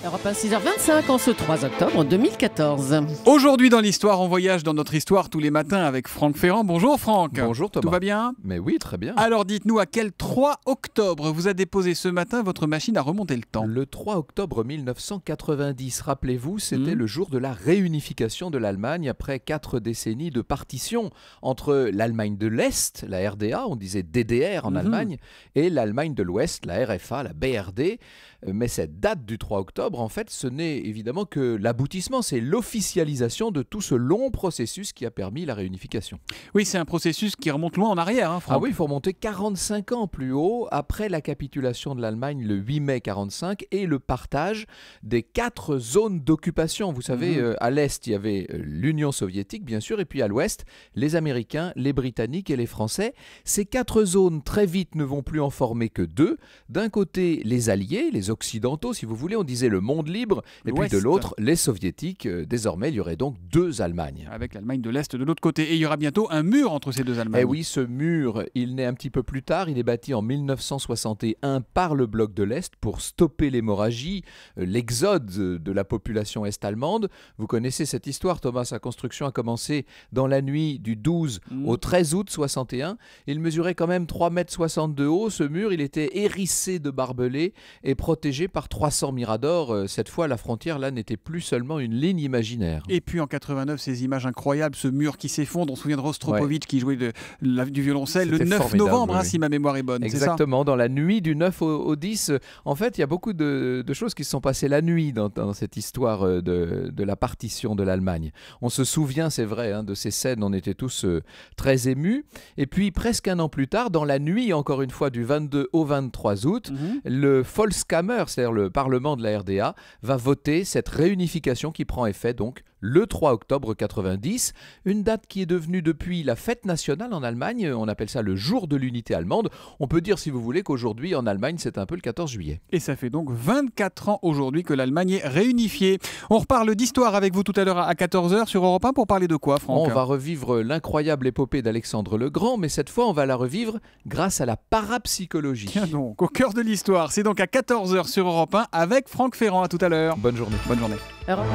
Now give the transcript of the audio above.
Europe 1, 6h25 en ce 3 octobre 2014. Aujourd'hui dans l'histoire, on voyage dans notre histoire tous les matins avec Franck Ferrand. Bonjour Franck. Bonjour Thomas. Tout va bien? Mais oui, très bien. Alors dites-nous, à quel 3 octobre vous a déposé ce matin votre machine à remonter le temps? Le 3 octobre 1990, rappelez-vous, c'était le jour de la réunification de l'Allemagne après 4 décennies de partition entre l'Allemagne de l'Est, la RDA, on disait DDR en Allemagne, et l'Allemagne de l'Ouest, la RFA, la BRD. Mais cette date du 3 octobre, en fait, ce n'est évidemment que l'aboutissement, c'est l'officialisation de tout ce long processus qui a permis la réunification. Oui, c'est un processus qui remonte loin en arrière, hein, Franck. Ah oui, il faut remonter 45 ans plus haut, après la capitulation de l'Allemagne le 8 mai 45 et le partage des 4 zones d'occupation. Vous savez, à l'Est, il y avait l'Union soviétique, bien sûr, et puis à l'Ouest, les Américains, les Britanniques et les Français. Ces 4 zones, très vite, ne vont plus en former que 2. D'un côté, les Alliés, les Occidentaux, si vous voulez, on disait le monde libre, et puis de l'autre, les Soviétiques. Désormais, il y aurait donc 2 Allemagnes. Avec l'Allemagne de l'Est de l'autre côté. Et il y aura bientôt un mur entre ces 2 Allemagnes. Eh oui, ce mur, il naît un petit peu plus tard. Il est bâti en 1961 par le bloc de l'Est pour stopper l'hémorragie, l'exode de la population est-allemande. Vous connaissez cette histoire, Thomas. Sa construction a commencé dans la nuit du 12 au 13 août 61. Il mesurait quand même 3,60 m de haut. Ce mur, il était hérissé de barbelés et protégé par 300 miradors. Cette fois, la frontière, là, n'était plus seulement une ligne imaginaire. Et puis en 89, ces images incroyables, ce mur qui s'effondre. On se souvient de Rostropovitch qui jouait du violoncelle le 9 novembre, si ma mémoire est bonne. Exactement, c'est ça, dans la nuit du 9 au 10. En fait, il y a beaucoup de choses qui se sont passées la nuit dans cette histoire de la partition de l'Allemagne. On se souvient, c'est vrai, de ces scènes, on était tous très émus. Et puis, presque un an plus tard, dans la nuit, encore une fois, du 22 au 23 août, le Volkskammer, c'est-à-dire le Parlement de la RDA, va voter cette réunification qui prend effet donc le 3 octobre 90, une date qui est devenue depuis la fête nationale en Allemagne. On appelle ça le jour de l'unité allemande. On peut dire, si vous voulez, qu'aujourd'hui en Allemagne, c'est un peu le 14 juillet. Et ça fait donc 24 ans aujourd'hui que l'Allemagne est réunifiée. On reparle d'histoire avec vous tout à l'heure à 14h sur Europe 1 pour parler de quoi, Franck? On va revivre l'incroyable épopée d'Alexandre le Grand, mais cette fois, on va la revivre grâce à la parapsychologie. Tiens donc, au cœur de l'histoire. C'est donc à 14h sur Europe 1 avec Franck Ferrand. À tout à l'heure. Bonne journée. Bonne journée. Europe